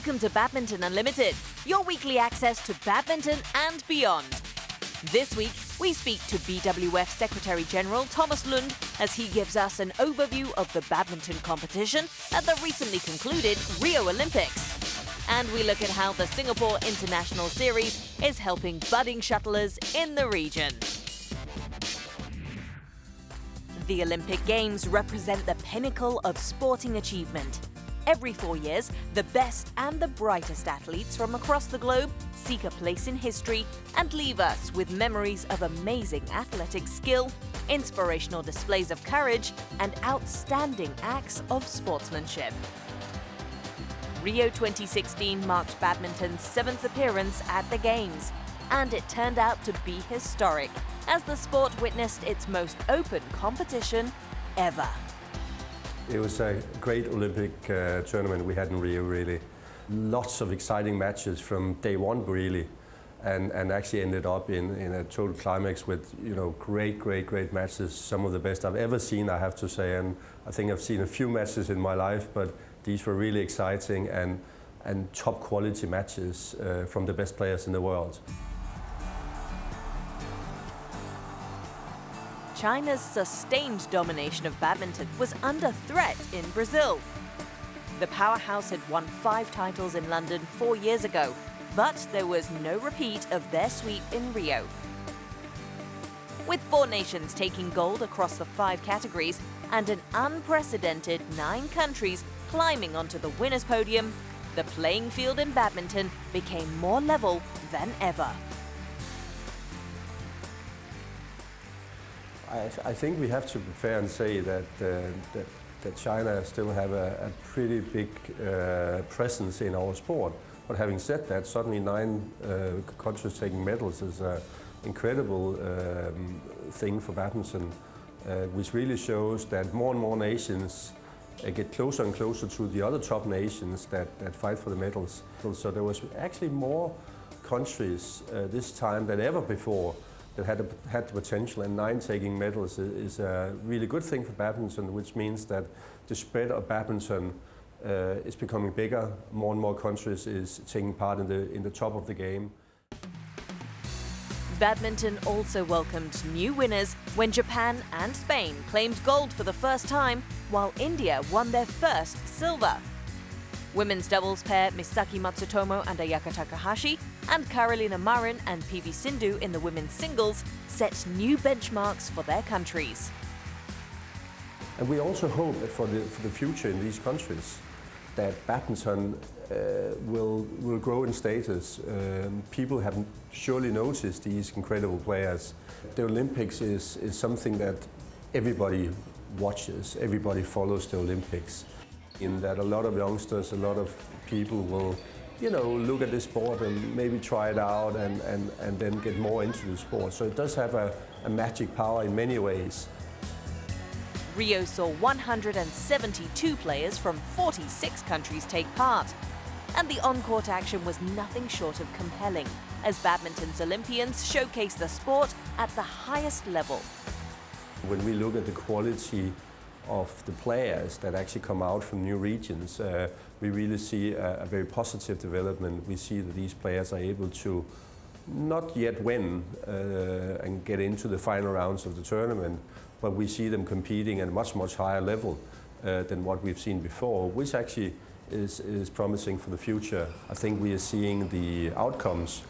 Welcome to Badminton Unlimited, your weekly access to badminton and beyond. This week, we speak to BWF Secretary-General Thomas Lund as he gives us an overview of the badminton competition at the recently concluded Rio Olympics. And we look at how the Singapore International Series is helping budding shuttlers in the region. The Olympic Games represent the pinnacle of sporting achievement. Every 4 years, the best and the brightest athletes from across the globe seek a place in history and leave us with memories of amazing athletic skill, inspirational displays of courage, and outstanding acts of sportsmanship. Rio 2016 marked badminton's 7th appearance at the Games, and it turned out to be historic as the sport witnessed its most open competition ever. It was a great Olympic tournament we had in Rio, really. Lots of exciting matches from day one, really, and actually ended up in a total climax with, great matches. Some of the best I've ever seen, I have to say, and I think I've seen a few matches in my life, but these were really exciting and top quality matches from the best players in the world. China's sustained domination of badminton was under threat in Brazil. The powerhouse had won 5 titles in London 4 years ago, but there was no repeat of their sweep in Rio. With 4 nations taking gold across the 5 categories and an unprecedented 9 countries climbing onto the winner's podium, the playing field in badminton became more level than ever. I think we have to be fair and say that China still have a pretty big presence in our sport. But having said that, suddenly 9 countries taking medals is an incredible thing for badminton, which really shows that more and more nations get closer and closer to the other top nations that fight for the medals. So there was actually more countries this time than ever before that had the potential, and 9 taking medals is a really good thing for badminton, which means that the spread of badminton is becoming bigger. More and more countries is taking part in the top of the game. Badminton also welcomed new winners when Japan and Spain claimed gold for the first time, while India won their first silver. Women's doubles pair Misaki Matsutomo and Ayaka Takahashi and Carolina Marin and PV Sindhu in the women's singles set new benchmarks for their countries. And we also hope that for the future in these countries that badminton will grow in status. People have surely noticed these incredible players. The Olympics is something that everybody watches, everybody follows the Olympics. In that a lot of youngsters, a lot of people will, look at this sport and maybe try it out and then get more into the sport. So it does have a magic power in many ways. Rio saw 172 players from 46 countries take part. And the on-court action was nothing short of compelling, as badminton's Olympians showcased the sport at the highest level. When we look at the quality of the players that actually come out from new regions, we really see a very positive development. We see that these players are able to not yet win and get into the final rounds of the tournament, but we see them competing at a much higher level than what we've seen before, which actually is promising for the future. I think we are seeing the outcomes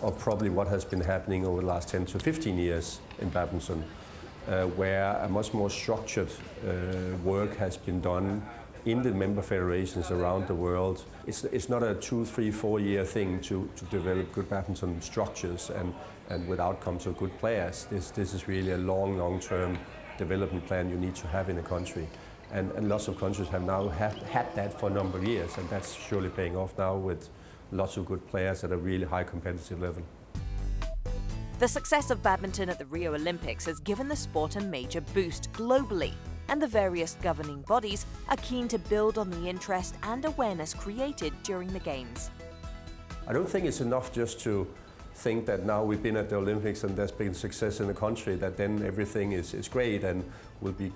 of probably what has been happening over the last 10 to 15 years in badminton, where a much more structured work has been done in the member federations around the world. It's not a 2, 3, 4 year thing to develop good badminton structures and with outcomes of good players. This is really a long-term development plan you need to have in a country. And lots of countries have now had that for a number of years, and that's surely paying off now with lots of good players at a really high competitive level. The success of badminton at the Rio Olympics has given the sport a major boost globally, and the various governing bodies are keen to build on the interest and awareness created during the Games. I don't think it's enough just to think that now we've been at the Olympics and there's been success in the country, that then everything is great and will be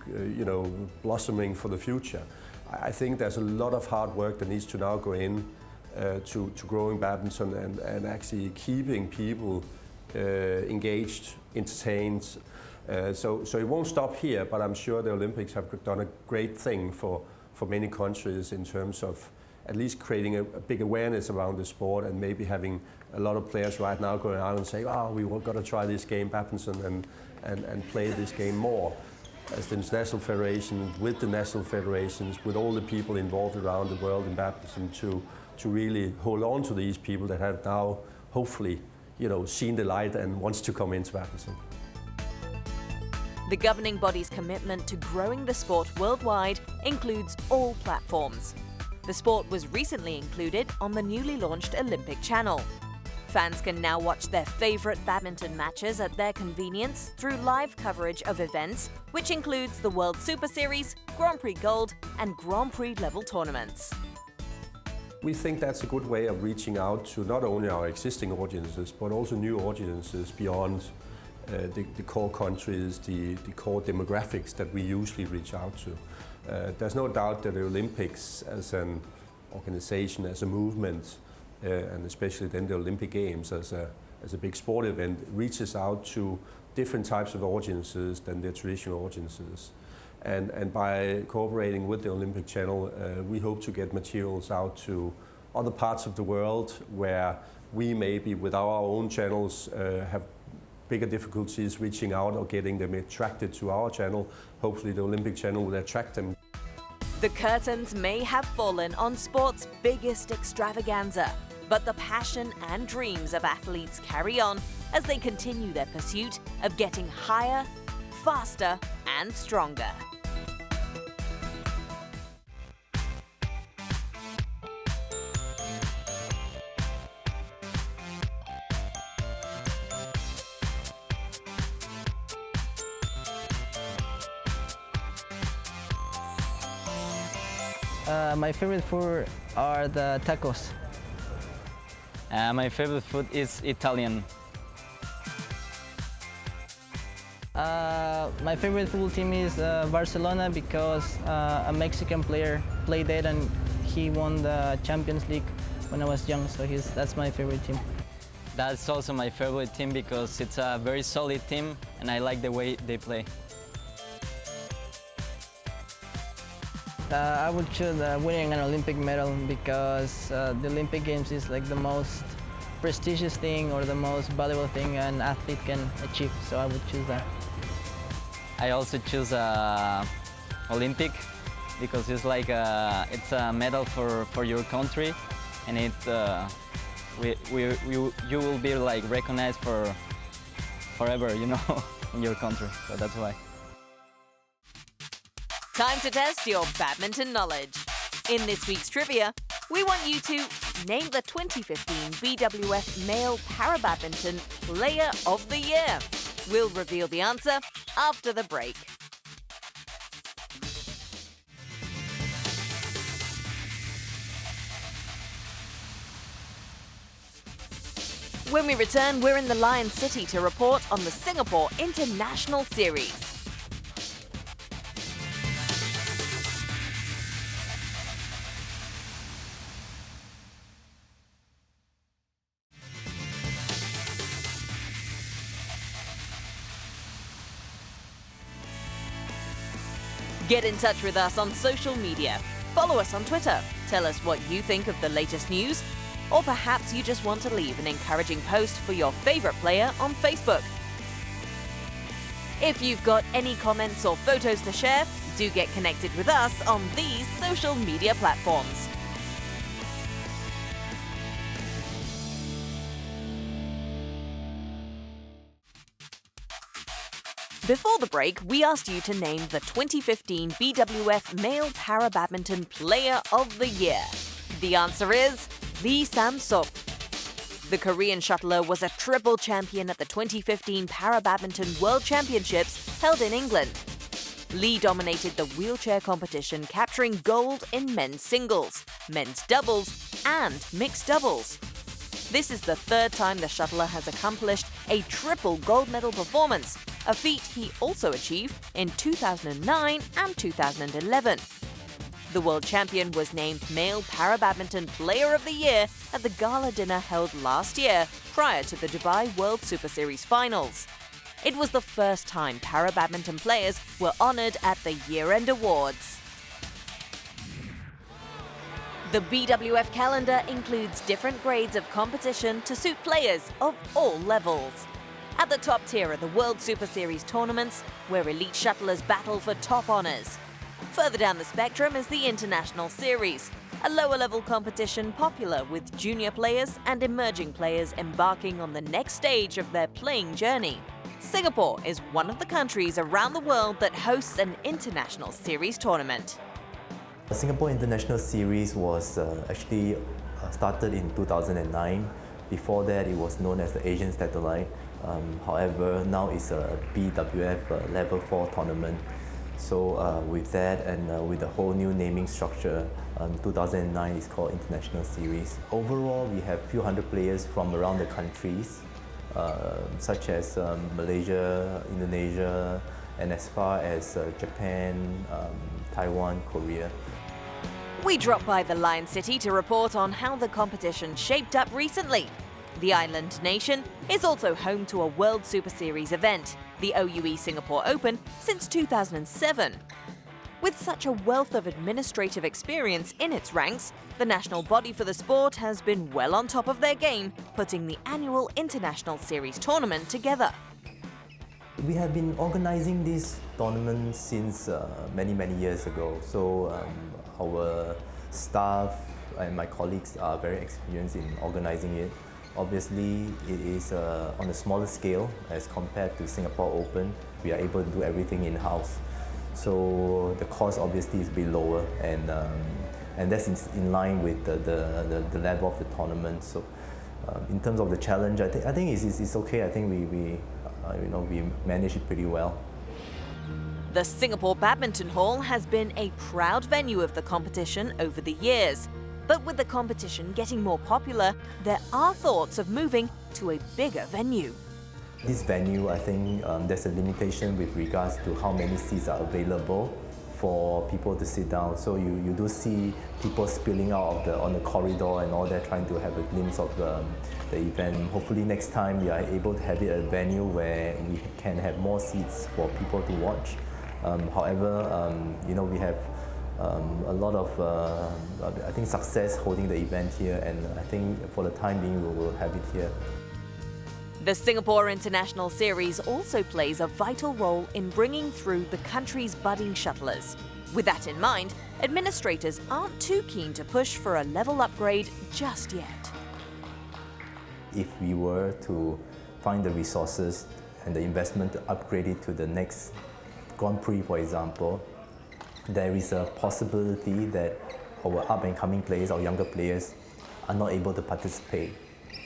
blossoming for the future. I think there's a lot of hard work that needs to now go in to growing badminton and actually keeping people engaged, entertained. So it won't stop here, but I'm sure the Olympics have done a great thing for many countries in terms of at least creating a big awareness around the sport, and maybe having a lot of players right now going out and saying, oh, we've got to try this game, badminton, and play this game more. As the international federation, with the national federations, with all the people involved around the world in badminton, to really hold on to these people that have now hopefully, seen the light and wants to come into badminton. The governing body's commitment to growing the sport worldwide includes all platforms. The sport was recently included on the newly launched Olympic Channel. Fans can now watch their favorite badminton matches at their convenience through live coverage of events, which includes the World Superseries, Grand Prix Gold, and Grand Prix level tournaments. We think that's a good way of reaching out to not only our existing audiences, but also new audiences beyond the core countries, the core demographics that we usually reach out to. There's no doubt that the Olympics as an organization, as a movement, and especially then the Olympic Games as a big sport event, reaches out to different types of audiences than the traditional audiences. And by cooperating with the Olympic Channel, we hope to get materials out to other parts of the world where we maybe with our own channels have bigger difficulties reaching out or getting them attracted to our channel. Hopefully the Olympic Channel will attract them. The curtains may have fallen on sport's biggest extravaganza, but the passion and dreams of athletes carry on as they continue their pursuit of getting higher, faster, and stronger. My favorite food are the tacos. My favorite food is Italian. My favorite football team is Barcelona because a Mexican player played there and he won the Champions League when I was young, so that's my favorite team. That's also my favorite team because it's a very solid team and I like the way they play. I would choose winning an Olympic medal because the Olympic Games is like the most prestigious thing or the most valuable thing an athlete can achieve, so I would choose that. I also choose Olympic because it's like it's a medal for your country, and you will be like recognized forever, in your country. So that's why. Time to test your badminton knowledge. In this week's trivia, we want you to name the 2015 BWF Male Para-Badminton Player of the Year. We'll reveal the answer after the break. When we return, we're in the Lion City to report on the Singapore International Series. Get in touch with us on social media. Follow us on Twitter. Tell us what you think of the latest news. Or perhaps you just want to leave an encouraging post for your favorite player on Facebook. If you've got any comments or photos to share, do get connected with us on these social media platforms. Before the break, we asked you to name the 2015 BWF Male Para-Badminton Player of the Year. The answer is Lee Sam-suk. The Korean shuttler was a triple champion at the 2015 Para-Badminton World Championships held in England. Lee dominated the wheelchair competition, capturing gold in men's singles, men's doubles, and mixed doubles. This is the third time the shuttler has accomplished a triple gold medal performance, a feat he also achieved in 2009 and 2011. The world champion was named Male Para-Badminton Player of the Year at the gala dinner held last year, prior to the Dubai World Superseries finals. It was the first time para-badminton players were honoured at the year-end awards. The BWF calendar includes different grades of competition to suit players of all levels. At the top tier are the World Superseries tournaments, where elite shuttlers battle for top honours. Further down the spectrum is the International Series, a lower-level competition popular with junior players and emerging players embarking on the next stage of their playing journey. Singapore is one of the countries around the world that hosts an International Series tournament. The Singapore International Series was actually started in 2009. Before that, it was known as the Asian Satellite. However, now it's a BWF Level 4 tournament. So with that and with the whole new naming structure, 2009 is called International Series. Overall, we have a few hundred players from around the countries, such as Malaysia, Indonesia, and as far as Japan, Taiwan, Korea. We dropped by the Lion City to report on how the competition shaped up recently. The island nation is also home to a World Superseries event, the OUE Singapore Open, since 2007. With such a wealth of administrative experience in its ranks, the national body for the sport has been well on top of their game, putting the annual International Series tournament together. We have been organizing this tournament since many years ago. So our staff and my colleagues are very experienced in organizing it. Obviously, it is on a smaller scale as compared to Singapore Open. We are able to do everything in-house. So the cost obviously is a bit lower, and that's in line with the level of the tournament. So in terms of the challenge, I think it's okay. I think we manage it pretty well. The Singapore Badminton Hall has been a proud venue of the competition over the years. But with the competition getting more popular, there are thoughts of moving to a bigger venue. This venue, I think there's a limitation with regards to how many seats are available for people to sit down. So you do see people spilling out on the corridor and all that, trying to have a glimpse of the event. Hopefully next time we are able to have it at a venue where we can have more seats for people to watch. However, we have a lot of, I think, success holding the event here, and I think for the time being we will have it here. The Singapore International Series also plays a vital role in bringing through the country's budding shuttlers. With that in mind, administrators aren't too keen to push for a level upgrade just yet. If we were to find the resources and the investment to upgrade it to the next Grand Prix, for example, there is a possibility that our up-and-coming players, our younger players, are not able to participate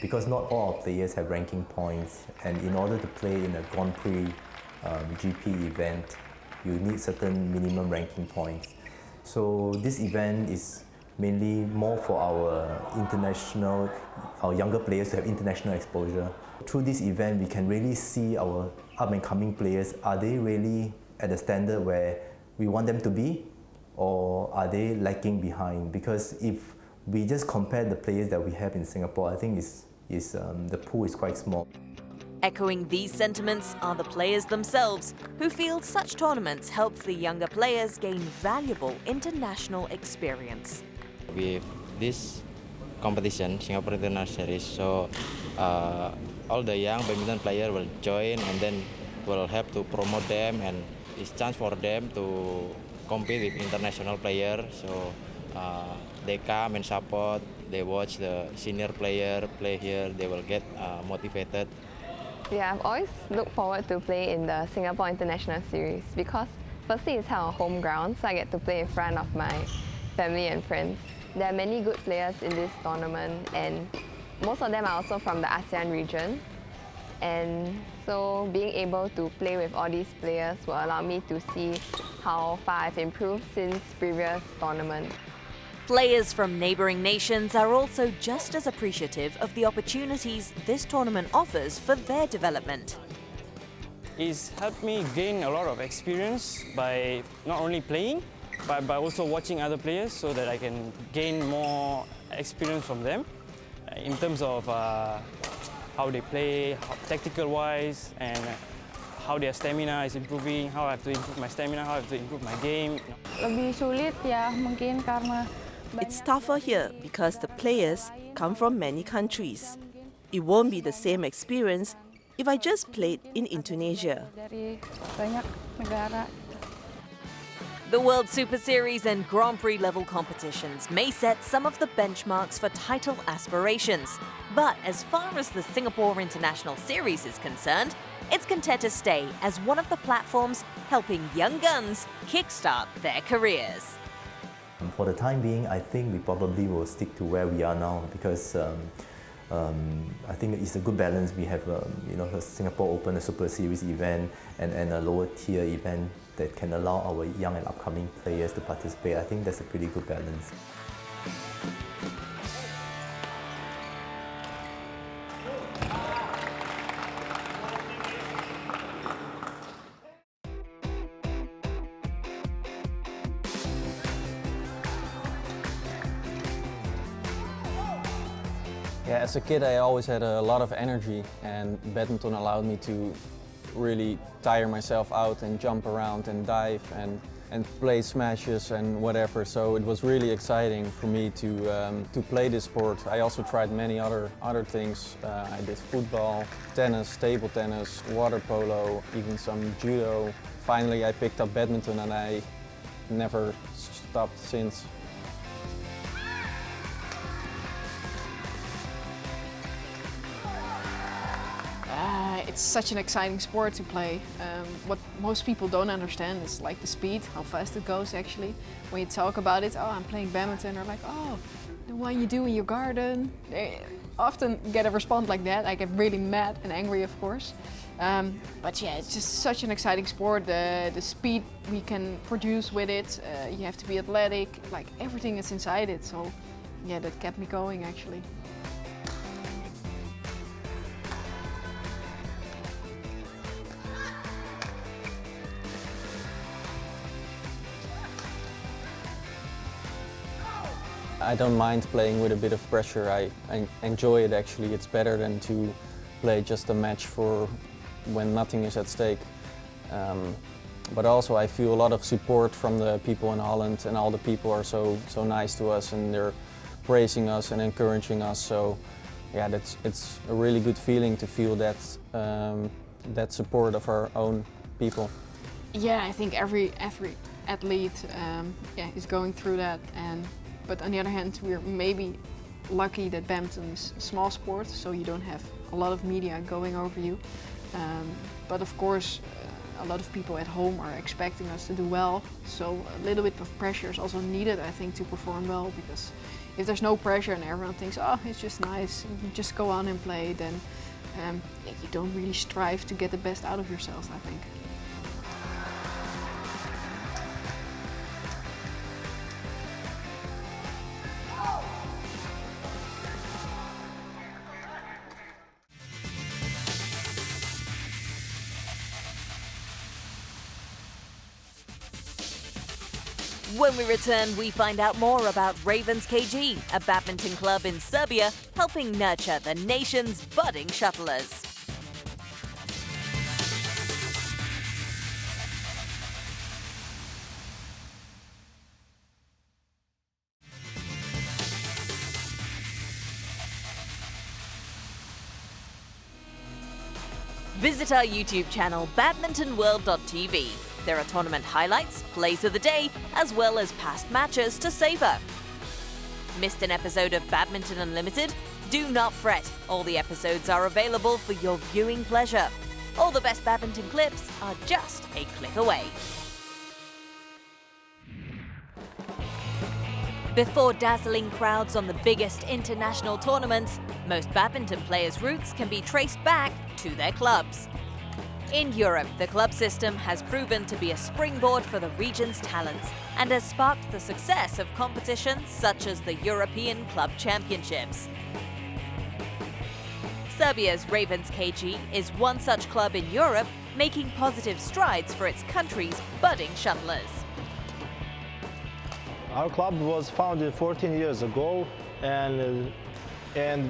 because not all our players have ranking points, and in order to play in a Grand Prix GP event, you need certain minimum ranking points. So this event is mainly more for our younger players to have international exposure. Through this event, we can really see our up-and-coming players, are they really at the standard where we want them to be, or are they lagging behind? Because if we just compare the players that we have in Singapore, I think the pool is quite small. Echoing these sentiments are the players themselves, who feel such tournaments help the younger players gain valuable international experience. With this competition, Singapore International Series, so all the young badminton players will join, and then will help to promote them, and it's a chance for them to compete with international players. So they come and support, they watch the senior player play here, they will get motivated. Yeah, I've always looked forward to play in the Singapore International Series because firstly it's our home ground, so I get to play in front of my family and friends. There are many good players in this tournament, and most of them are also from the ASEAN region. And so being able to play with all these players will allow me to see how far I've improved since previous tournaments. Players from neighbouring nations are also just as appreciative of the opportunities this tournament offers for their development. It's helped me gain a lot of experience by not only playing, but by also watching other players so that I can gain more experience from them in terms of how they play, tactical-wise, and how their stamina is improving, how I have to improve my stamina, how I have to improve my game. Lebih sulit ya mungkin karena It's tougher here because the players come from many countries. It won't be the same experience if I just played in Indonesia. dari banyak negara. The World Superseries and Grand Prix level competitions may set some of the benchmarks for title aspirations. But as far as the Singapore International Series is concerned, it's content to stay as one of the platforms helping young guns kickstart their careers. For the time being, I think we probably will stick to where we are now because I think it's a good balance. We have a Singapore Open, a Super Series event, and a lower tier event that can allow our young and upcoming players to participate. I think that's a pretty good balance. Yeah, as a kid I always had a lot of energy, and badminton allowed me to really tire myself out and jump around and dive and play smashes and whatever. So it was really exciting for me to play this sport. I also tried many other things. I did football, tennis, table tennis, water polo, even some judo. Finally I picked up badminton and I never stopped since. It's such an exciting sport to play. What most people don't understand is like the speed, how fast it goes actually. When you talk about it, oh, I'm playing badminton, or like, oh, what you do in your garden. They often get a response like that. I get really mad and angry, of course. But yeah, it's just such an exciting sport. The speed we can produce with it, you have to be athletic, like everything is inside it. So yeah, that kept me going actually. I don't mind playing with a bit of pressure. I enjoy it actually. It's better than to play just a match for when nothing is at stake. But also I feel a lot of support from the people in Holland, and all the people are so nice to us and they're praising us and encouraging us. So yeah, it's a really good feeling to feel that support of our own people. Yeah, I think every athlete is going through that. But on the other hand, we're maybe lucky that badminton is a small sport, so you don't have a lot of media going over you. But of course, a lot of people at home are expecting us to do well, so a little bit of pressure is also needed, I think, to perform well, because if there's no pressure and everyone thinks, oh, it's just nice, you just go on and play, then you don't really strive to get the best out of yourself, I think. When we return, we find out more about Ravens KG, a badminton club in Serbia helping nurture the nation's budding shuttlers. Visit our YouTube channel, badmintonworld.tv. There are tournament highlights, plays of the day, as well as past matches to savor. Missed an episode of Badminton Unlimited? Do not fret, all the episodes are available for your viewing pleasure. All the best badminton clips are just a click away. Before dazzling crowds on the biggest international tournaments, most badminton players' roots can be traced back to their clubs. In Europe, the club system has proven to be a springboard for the region's talents and has sparked the success of competitions such as the European Club Championships. Serbia's Ravens KG is one such club in Europe, making positive strides for its country's budding shuttlers. Our club was founded 14 years ago, and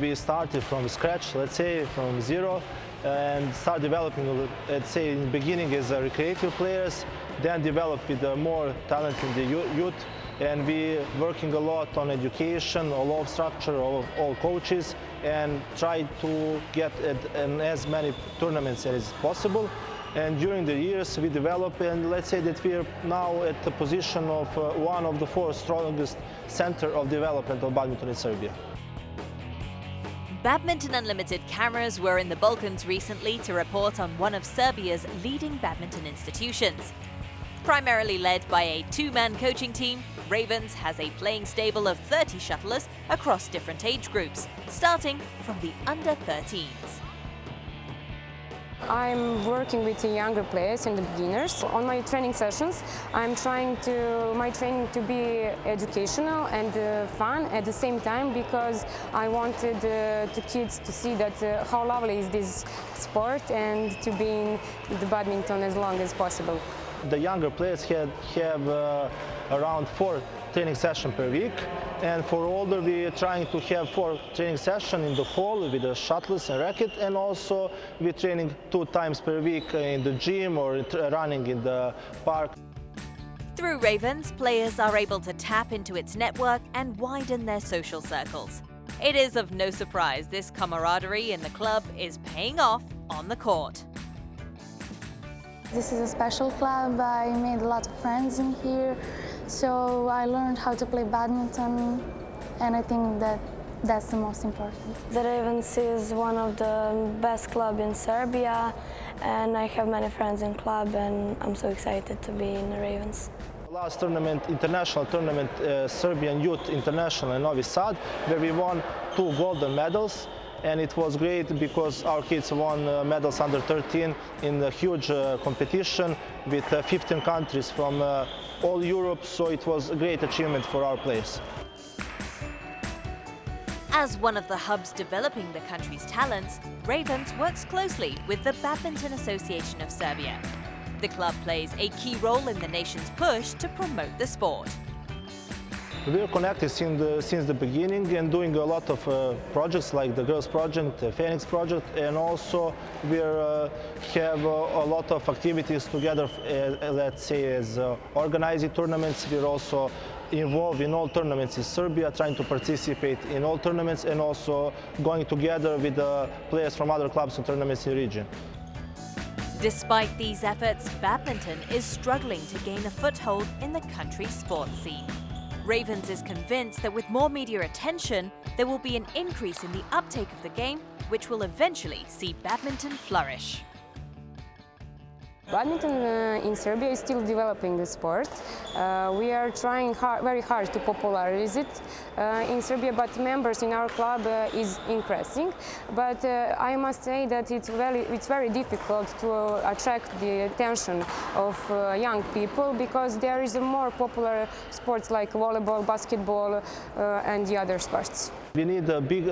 we started from scratch, let's say from zero, and start developing, let's say in the beginning as recreative players, then develop with more talent in the youth, and we working a lot on education, all of structure, all coaches, and try to get in as many tournaments as possible. And during the years we develop, and let's say that we are now at the position of one of the 4 strongest center of development of badminton in Serbia. Badminton Unlimited cameras were in the Balkans recently to report on one of Serbia's leading badminton institutions. Primarily led by a 2-man coaching team, Ravens has a playing stable of 30 shuttlers across different age groups, starting from the under-13s. I'm working with the younger players and the beginners. On my training sessions, I'm trying my training to be educational and fun at the same time, because I wanted the kids to see that how lovely is this sport and to be in the badminton as long as possible. The younger players have around 4 training sessions per week, and for older we are trying to have 4 training sessions in the hall with the shuttles and racket, and also we're training 2 times per week in the gym or running in the park. Through Ravens, players are able to tap into its network and widen their social circles. It is of no surprise this camaraderie in the club is paying off on the court. This is a special club. I made a lot of friends in here, so I learned how to play badminton, and I think that's the most important. The Ravens is one of the best clubs in Serbia, and I have many friends in club, and I'm so excited to be in the Ravens. Last tournament, international tournament, Serbian Youth International in Novi Sad, where we won 2 golden medals. And it was great because our kids won medals under 13 in a huge competition with 15 countries from all Europe, so it was a great achievement for our players. As one of the hubs developing the country's talents, Ravens works closely with the Badminton Association of Serbia. The club plays a key role in the nation's push to promote the sport. We are connected since the beginning and doing a lot of projects like the Girls Project, the Phoenix Project, and also we have a lot of activities together, let's say as organizing tournaments. We're also involved in all tournaments in Serbia, trying to participate in all tournaments, and also going together with the players from other clubs and tournaments in the region. Despite these efforts, badminton is struggling to gain a foothold in the country's sports scene. Ravens is convinced that with more media attention, there will be an increase in the uptake of the game, which will eventually see badminton flourish. Badminton in Serbia is still developing the sport. We are trying very hard to popularize it in Serbia, but members in our club is increasing. But I must say that it's very difficult to attract the attention of young people, because there is a more popular sports like volleyball, basketball, and the other sports. We need a big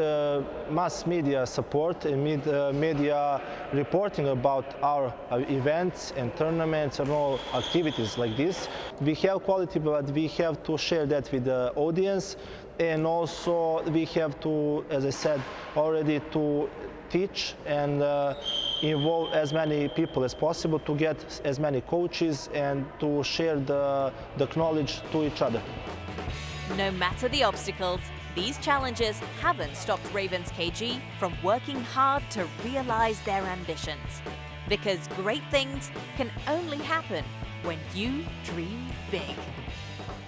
mass media support and media reporting about our events and tournaments and all activities like this. We have quality, but we have to share that with the audience, and also we have to, as I said already, to teach and involve as many people as possible to get as many coaches and to share the knowledge to each other. No matter the obstacles, these challenges haven't stopped Ravens KG from working hard to realize their ambitions. Because great things can only happen when you dream big.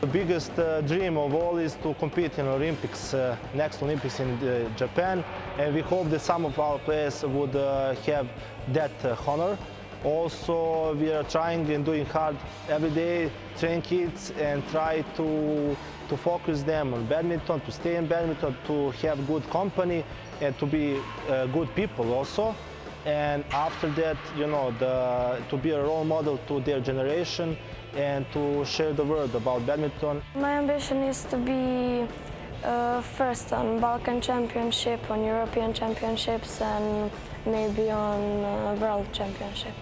The biggest dream of all is to compete in Olympics, next Olympics in Japan, and we hope that some of our players would have that honor. Also, we are trying and doing hard every day, train kids and try to focus them on badminton, to stay in badminton, to have good company and to be good people also. And after that, you know, to be a role model to their generation and to share the word about badminton. My ambition is to be first on Balkan Championship, on European Championships, and maybe on World Championship.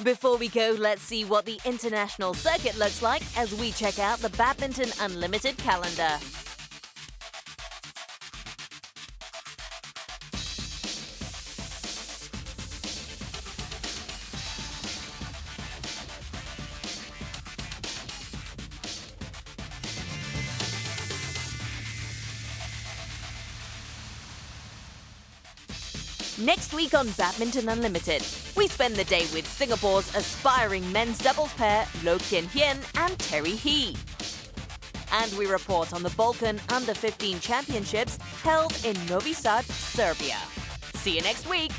Before we go, let's see what the international circuit looks like as we check out the Badminton Unlimited calendar. Next week on Badminton Unlimited, we spend the day with Singapore's aspiring men's doubles pair, Loh Kian Hian and Terry He. And we report on the Balkan Under-15 Championships held in Novi Sad, Serbia. See you next week!